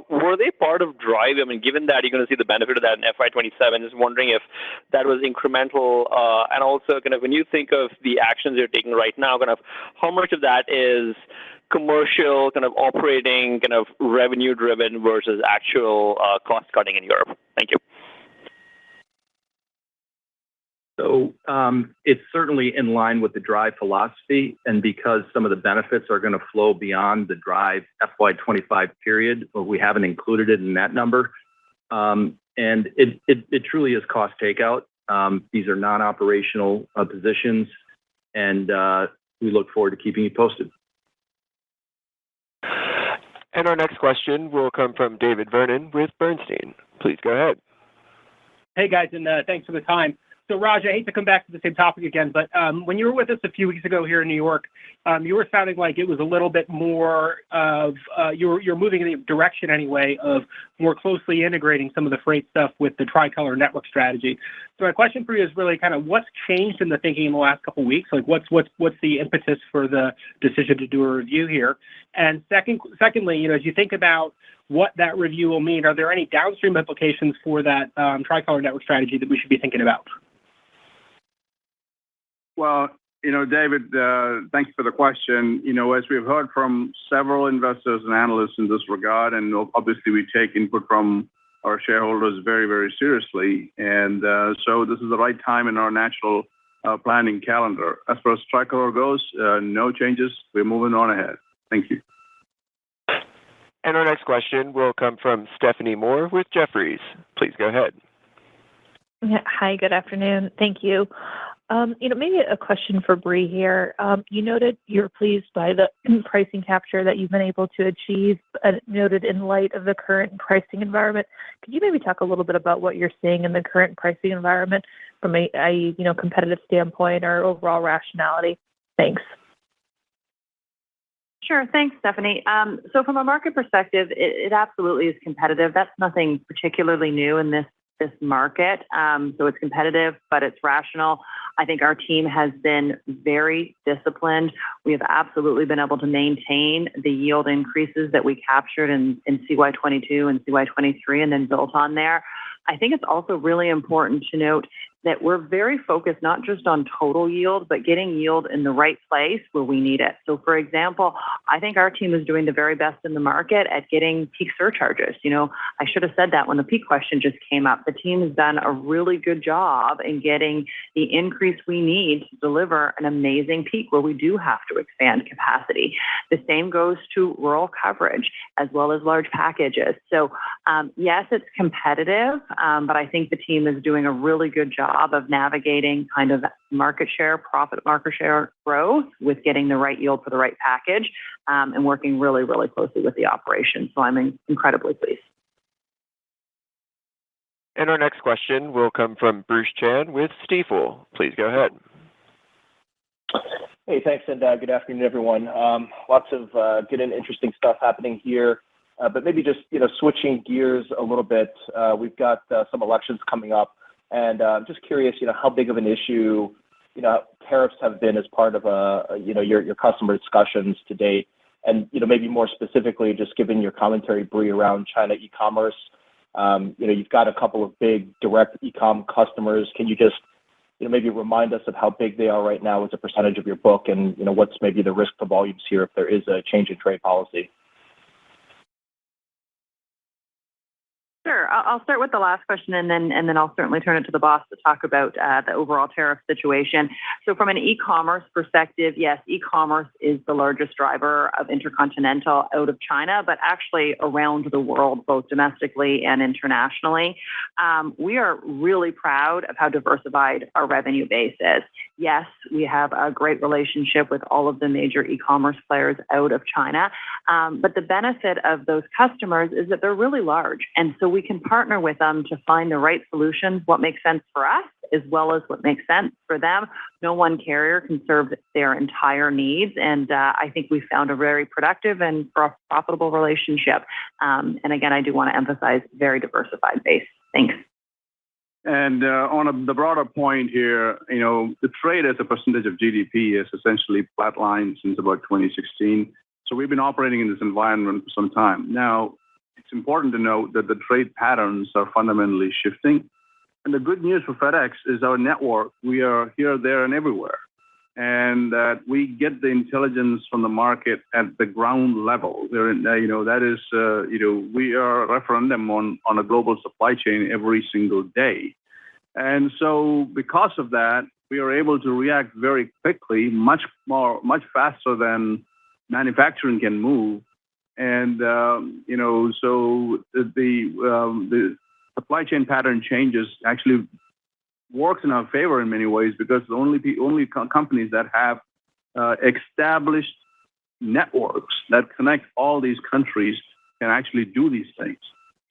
were they part of Drive? I mean, given that you're going to see the benefit of that in FY27, just wondering if that was incremental. And also, kind of when you think of the actions you're taking right now, kind of how much of that is commercial, kind of operating, kind of revenue-driven versus actual cost-cutting in Europe? Thank you. So it's certainly in line with the Drive philosophy, and because some of the benefits are going to flow beyond the Drive FY25 period, but we haven't included it in that number. And it truly is cost takeout. These are non-operational positions, and we look forward to keeping you posted. And our next question will come from David Vernon with Bernstein. Please go ahead. Hey, guys, and thanks for the time. So, Raj, I hate to come back to the same topic again, but when you were with us a few weeks ago here in New York, you were sounding like it was a little bit more of you're moving in the direction anyway of more closely integrating some of the freight stuff with the Tricolor network strategy. So my question for you is really kind of what's changed in the thinking in the last couple of weeks? Like what's the impetus for the decision to do a review here? And secondly, as you think about what that review will mean, are there any downstream implications for that Tricolor network strategy that we should be thinking about? Well, David, thank you for the question. As we've heard from several investors and analysts in this regard, and obviously we take input from our shareholders very, very seriously. And so this is the right time in our natural planning calendar. As far as Tricolor goes, no changes. We're moving on ahead. Thank you. And our next question will come from Stephanie Moore with Jefferies. Please go ahead. Hi, good afternoon. Thank you. Maybe a question for Bree here. You noted you're pleased by the pricing capture that you've been able to achieve, noted in light of the current pricing environment. Could you maybe talk a little bit about what you're seeing in the current pricing environment from a competitive standpoint or overall rationality? Thanks. Sure. Thanks, Stephanie. So from a market perspective, it absolutely is competitive. That's nothing particularly new in this market. So it's competitive, but it's rational. I think our team has been very disciplined. We have absolutely been able to maintain the yield increases that we captured in CY22 and CY23 and then built on there. I think it's also really important to note that we're very focused not just on total yield, but getting yield in the right place where we need it. So, for example, I think our team is doing the very best in the market at getting peak surcharges. I should have said that when the peak question just came up. The team has done a really good job in getting the increase we need to deliver an amazing peak where we do have to expand capacity. The same goes to rural coverage as well as large packages. So, yes, it's competitive, but I think the team is doing a really good job of navigating kind of market share growth with getting the right yield for the right package and working really, really closely with the operation. So I'm incredibly pleased. And our next question will come from Bruce Chan with Stifel. Please go ahead. Hey, thanks, and good afternoon, everyone. Lots of good and interesting stuff happening here. But maybe just, switching gears a little bit, we've got some elections coming up. And I'm just curious, how big of an issue, tariffs have been as part of, your customer discussions to date. And, maybe more specifically, just given your commentary, Bree, around China e-commerce, you've got a couple of big direct e-com customers. Can you just, maybe remind us of how big they are right now as a percentage of your book and, what's maybe the risk to volumes here if there is a change in trade policy? Sure. I'll start with the last question and then I'll certainly turn it to the boss to talk about the overall tariff situation. So from an e-commerce perspective, yes, e-commerce is the largest driver of intercontinental out of China, but actually around the world, both domestically and internationally. We are really proud of how diversified our revenue base is. Yes, we have a great relationship with all of the major e-commerce players out of China, but the benefit of those customers is that they're really large. And so we can partner with them to find the right solutions, what makes sense for us, as well as what makes sense for them. No one carrier can serve their entire needs. And I think we found a very productive and profitable relationship. And again, I do want to emphasize very diversified base. Thanks. And on the broader point here, the trade as a percentage of GDP is essentially flatlined since about 2016. So we've been operating in this environment for some time. Now, it's important to note that the trade patterns are fundamentally shifting. And the good news for FedEx is our network. We are here, there, and everywhere. And that we get the intelligence from the market at the ground level. We are a referendum on a global supply chain every single day. And so because of that, we are able to react very quickly, much faster than manufacturing can move. And, so the supply chain pattern changes actually works in our favor in many ways because the only companies that have established networks that connect all these countries can actually do these things.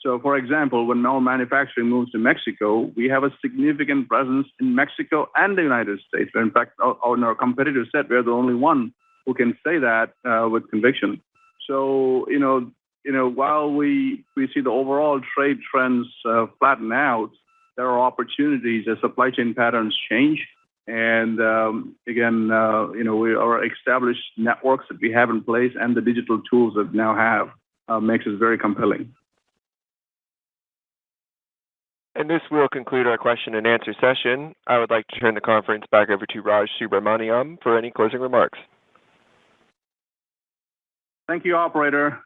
So, for example, when our manufacturing moves to Mexico, we have a significant presence in Mexico and the United States. In fact, our competitors said we're the only one who can say that with conviction. So, while we see the overall trade trends flatten out, there are opportunities as supply chain patterns change. And our established networks that we have in place and the digital tools that we now have makes us very compelling. And this will conclude our question and answer session. I would like to turn the conference back over to Raj Subramaniam for any closing remarks. Thank you, operator.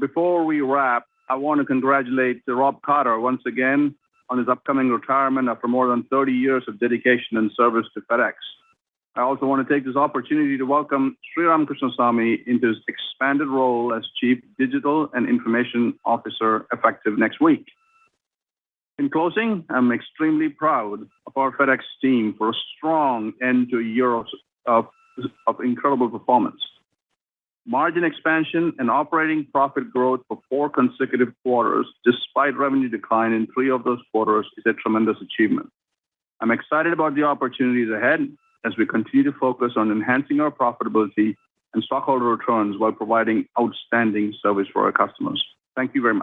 Before we wrap, I want to congratulate Rob Carter once again on his upcoming retirement after more than 30 years of dedication and service to FedEx. I also want to take this opportunity to welcome Sriram Krishnasamy into his expanded role as Chief Digital and Information Officer effective next week. In closing, I'm extremely proud of our FedEx team for a strong end to a year of incredible performance. Margin expansion and operating profit growth for 4 consecutive quarters, despite revenue decline in 3 of those quarters, is a tremendous achievement. I'm excited about the opportunities ahead as we continue to focus on enhancing our profitability and stockholder returns while providing outstanding service for our customers. Thank you very much.